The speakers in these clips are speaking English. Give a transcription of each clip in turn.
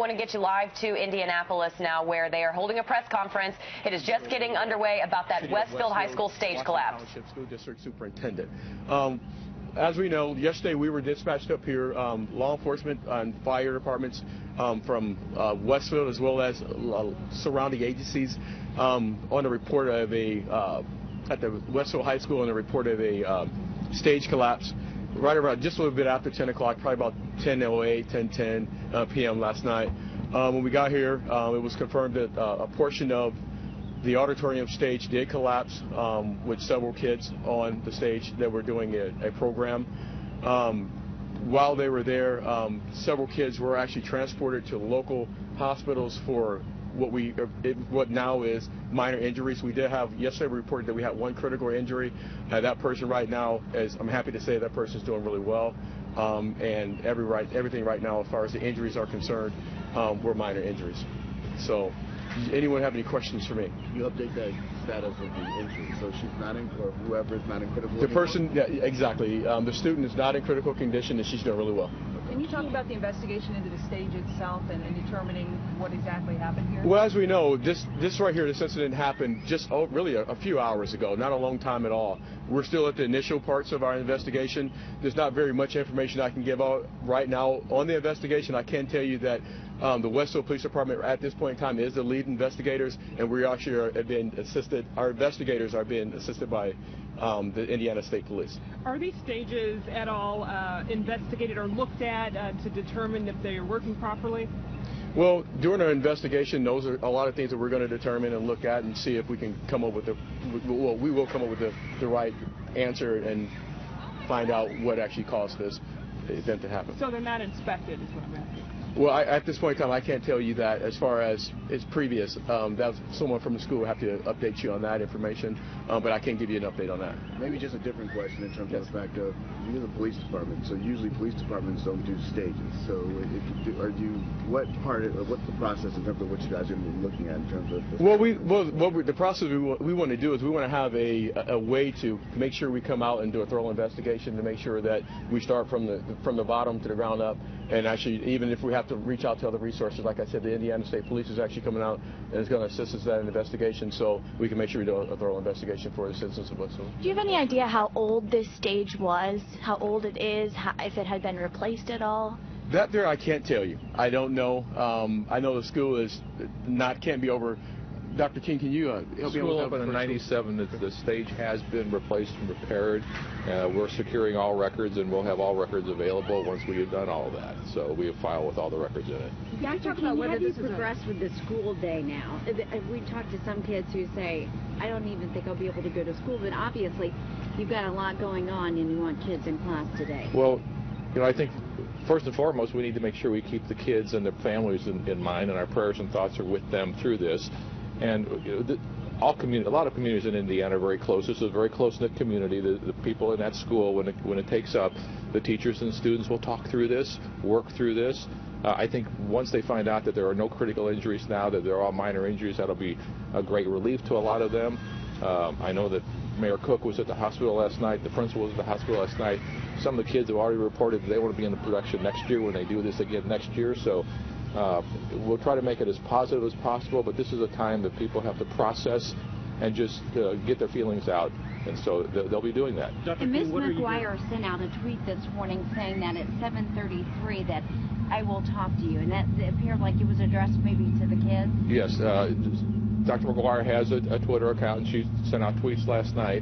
want to get you live to Indianapolis now, where they are holding a press conference. It is just getting underway about that Westfield High School stage collapse. School District Superintendent. As we know, yesterday we were dispatched up here, law enforcement and fire departments from Westfield as well as surrounding agencies on a report of at the Westfield High School on a report of a stage collapse right around just a little bit after 10 o'clock, probably about 10:08, 10:10 p.m. last night. When we got here, it was confirmed that a portion of the auditorium stage did collapse with several kids on the stage that were doing a program. While they were there, several kids were actually transported to local hospitals for what now is minor injuries. We did have yesterday reported that we had one critical injury. That person right now, I'm happy to say that person's doing really well, and everything right now as far as the injuries are concerned were minor injuries. So, does anyone have any questions for me? You update the status of the injury, so she's not in, or whoever is not in critical. The person, yeah, exactly. The student is not in critical condition, and she's doing really well. Can you talk about the investigation into the stage itself and determining what exactly happened here? Well, as we know, this right here, this incident happened just really a few hours ago, not a long time at all. We're still at the initial parts of our investigation. There's not very much information I can give out right now on the investigation. I can tell you that the Westfield Police Department at this point in time is the lead investigators, and we actually are being assisted. Our investigators are being assisted by the Indiana State Police. Are these stages at all investigated or looked at to determine if they are working properly? Well, during our investigation, those are a lot of things that we're going to determine and look at and see if we can come up with we will come up with the right answer and find out what actually caused this event to happen. So they're not inspected, is what I'm asking. Well, at this point in time, I can't tell you that as far as it's previous. That's someone from the school will have to update you on that information, but I can't give you an update on that. Maybe just a different question in terms of the fact of you're the police department, so usually police departments don't do stages. So what's the process in terms of what you guys are going to be looking at in terms of? The process we want to do is we want to have a way to make sure we come out and do a thorough investigation to make sure that we start from the bottom to the ground up. And actually, even if we have to reach out to other resources, like I said, the Indiana State Police is actually coming out and is going to assist us in that investigation, so we can make sure we do a thorough investigation for the citizens of Westfield. Do you have any idea how old this stage was, how old it is, if it had been replaced at all? That there I can't tell you. I don't know. I know the school can't be over. Dr. King, can you help me out? School opened in '97. The stage has been replaced and repaired. We're securing all records, and we'll have all records available once we have done all of that. So we have filed with all the records in it. Dr. King, how do you progress with the school day now? We talked to some kids who say, I don't even think I'll be able to go to school, but obviously you've got a lot going on and you want kids in class today. Well, I think first and foremost we need to make sure we keep the kids and their families in mind, and our prayers and thoughts are with them through this. And a lot of communities in Indiana are very close. This is a very close-knit community. The people in that school, when it takes up, the teachers and students will talk through this, work through this. I think once they find out that there are no critical injuries now, that they're all minor injuries, that'll be a great relief to a lot of them. I know that Mayor Cook was at the hospital last night. The principal was at the hospital last night. Some of the kids have already reported that they want to be in the production next year when they do this again next year. So we'll try to make it as positive as possible, but this is a time that people have to process and just get their feelings out, and so they'll be doing that. And Ms. McGuire sent out a tweet this morning saying that at 7:33 that I will talk to you, and that appeared like it was addressed maybe to the kids. Yes, Dr. McGuire has a Twitter account, and she sent out tweets last night.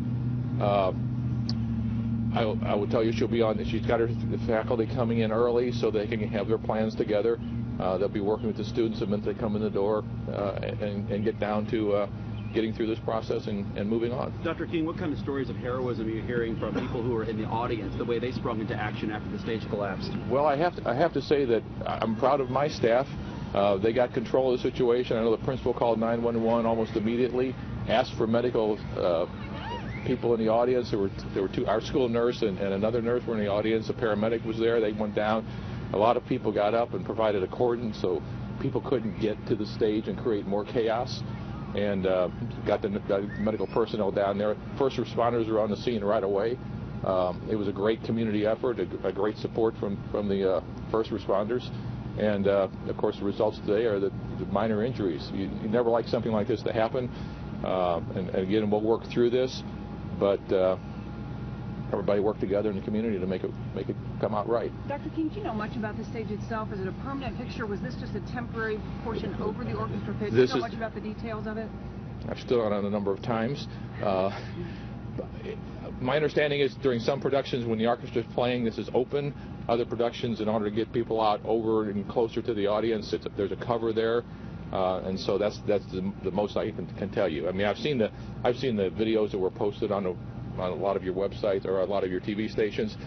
I will tell you she'll be on. She's got the faculty coming in early so they can have their plans together. They'll be working with the students the minute they come in the door and get down to getting through this process and moving on. Dr. King, what kind of stories of heroism are you hearing from people who are in the audience, the way they sprung into action after the stage collapsed? Well, I have to say that I'm proud of my staff. They got control of the situation. I know the principal called 911 almost immediately, asked for medical people in the audience. There were two, our school nurse and another nurse were in the audience. A paramedic was there. They went down. A lot of people got up and provided a cordon so people couldn't get to the stage and create more chaos, and got the medical personnel down there. First responders were on the scene right away. It was a great community effort, a great support from the first responders, And of course, the results today are the minor injuries. You never like something like this to happen. And again, we'll work through this, but everybody work together in the community to make it come out right. Dr. King, do you know much about the stage itself? Is it a permanent fixture? Was this just a temporary portion over the orchestra pit? Do you know much about the details of it? I've stood on it a number of times. My understanding is during some productions when the orchestra is playing, this is open. Other productions, in order to get people out over and closer to the audience, there's a cover there. And so that's the most I can tell you. I mean, I've seen the videos that were posted on a lot of your websites or a lot of your TV stations.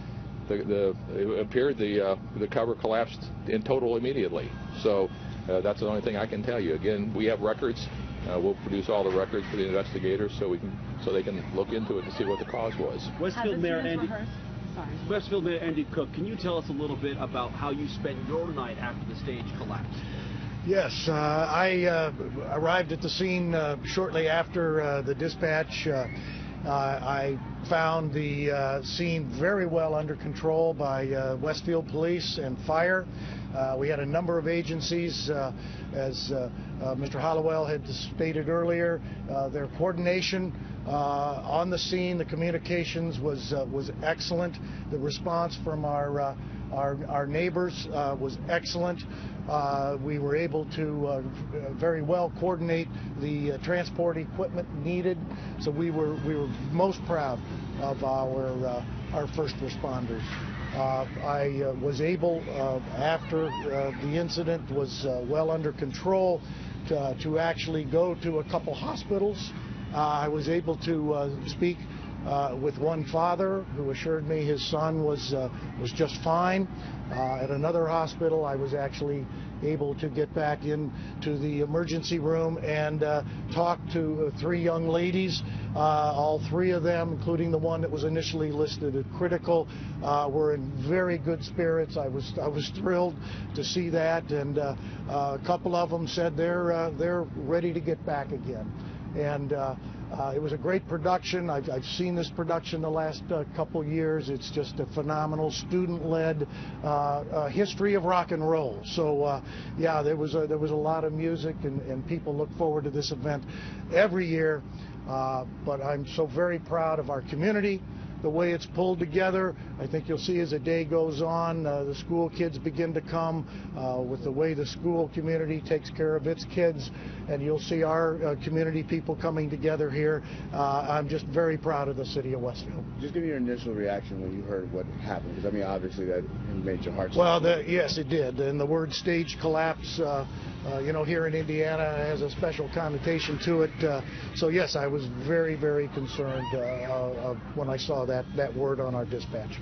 It appeared the cover collapsed in total immediately. So that's the only thing I can tell you. Again, we have records. We'll produce all the records for the investigators so they can look into it and see what the cause was. Westfield Mayor Andy Cook, can you tell us a little bit about how you spent your night after the stage collapsed? Yes, I arrived at the scene shortly after the dispatch. I found the scene very well under control by Westfield Police and Fire. We had a number of agencies, as Mr. Hollowell had stated earlier. Their coordination on the scene, the communications was excellent. The response from our neighbors was excellent. We were able to very well coordinate the transport equipment needed. So we were most proud of our first responders. I was able, after the incident was well under control, to actually go to a couple hospitals. I was able to speak with one father who assured me his son was just fine. At another hospital, I was actually able to get back into the emergency room and talk to three young ladies. All three of them, including the one that was initially listed as critical, were in very good spirits. I was thrilled to see that, and a couple of them said they're ready to get back again. And it was a great production. I've seen this production the last couple years. It's just a phenomenal student-led history of rock and roll. So yeah, there was a lot of music, and people look forward to this event every year. But I'm so very proud of our community, the way it's pulled together. I think you'll see as the day goes on, the school kids begin to come with the way the school community takes care of its kids, and you'll see our community people coming together here. I'm just very proud of the city of Westfield. Just give me your initial reaction when you heard what happened, because I mean, obviously that made your heart. Well, yes, it did. And the word stage collapse, you know, here in Indiana has a special connotation to it. So yes, I was very, very concerned when I saw that word on our dispatch.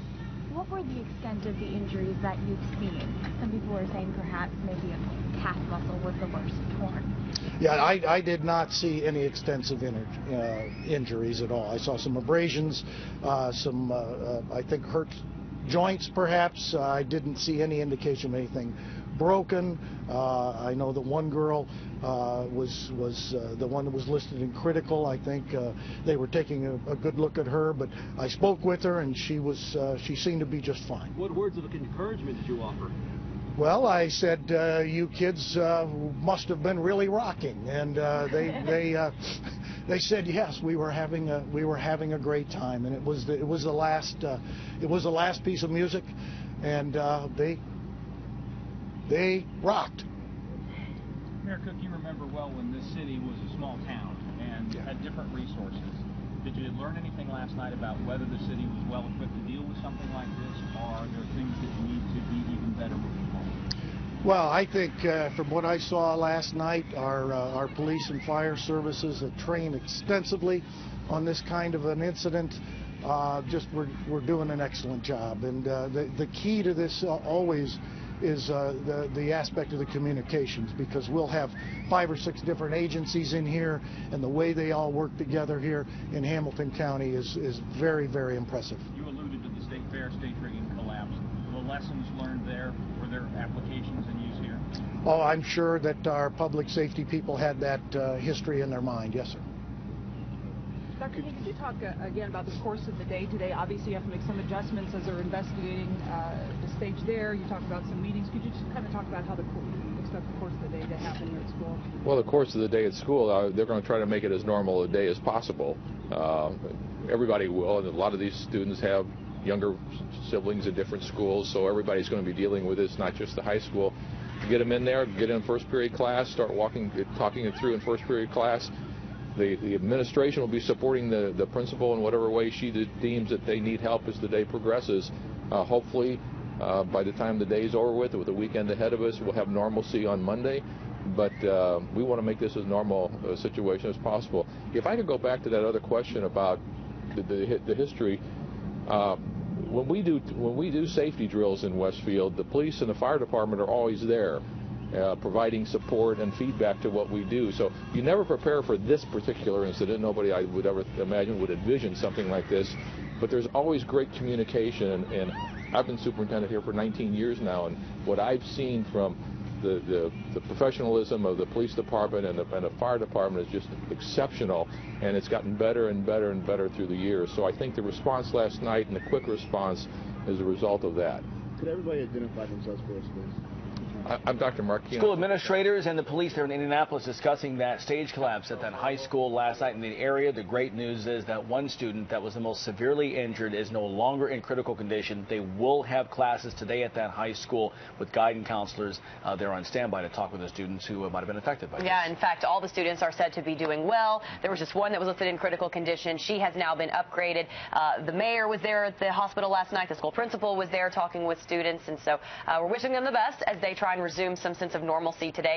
What were the extent of the injuries that you've seen? Some people were saying perhaps maybe a calf muscle was the worst torn. Yeah, I did not see any extensive injuries at all. I saw some abrasions, some I think hurt joints perhaps. I didn't see any indication of anything broken. I know that one girl was the one that was listed in critical. I think they were taking a good look at her, but I spoke with her and she seemed to be just fine. What words of encouragement did you offer? Well, I said, you kids must have been really rocking, and they said yes. We were having a great time, and it was the last piece of music, and they rocked. Mayor Cook, you remember well when this city was a small town and had different resources. Did you learn anything last night about whether the city was well equipped to deal with something like this, or are there things that need to be even better moving forward? Well, I think from what I saw last night, our police and fire services have trained extensively on this kind of an incident. We're doing an excellent job, and the key to this always is the aspect of the communications, because we'll have 5 or 6 different agencies in here, and the way they all work together here in Hamilton County is very, very impressive. You alluded to the state fair stage rigging collapse. The lessons learned there, were there applications in use here? Oh, I'm sure that our public safety people had that history in their mind. Yes, sir. Dr. King, could you talk again about the course of the day today? Obviously, you have to make some adjustments as they're investigating the stage there. You talked about some meetings. Could you just kind of talk about how you expect the course of the day to happen here at school? Well, the course of the day at school, they're going to try to make it as normal a day as possible. Everybody will, and a lot of these students have younger siblings in different schools, so everybody's going to be dealing with this, not just the high school. Get them in there, get in first period class, start talking it through in first period class. The administration will be supporting the principal in whatever way she deems that they need help as the day progresses. Hopefully, by the time the day's over with the weekend ahead of us, we'll have normalcy on Monday. But we want to make this as normal a situation as possible. If I could go back to that other question about the history, when we do safety drills in Westfield, the police and the fire department are always there, providing support and feedback to what we do. So you never prepare for this particular incident. Nobody I would ever imagine would envision something like this. But there's always great communication, and I've been superintendent here for 19 years now, and what I've seen from the professionalism of the police department and the fire department is just exceptional, and it's gotten better and better and better through the years. So I think the response last night and the quick response is a result of that. Could everybody identify themselves for us, please? I'm Dr. Mark Keon. School administrators and the police there in Indianapolis discussing that stage collapse at that high school last night in the area. The great news is that one student that was the most severely injured is no longer in critical condition. They will have classes today at that high school with guidance counselors. They're on standby to talk with the students who might have been affected by this. Yeah, in fact, all the students are said to be doing well. There was just one that was listed in critical condition. She has now been upgraded. The mayor was there at the hospital last night. The school principal was there talking with students. And so we're wishing them the best as they try and resume some sense of normalcy today.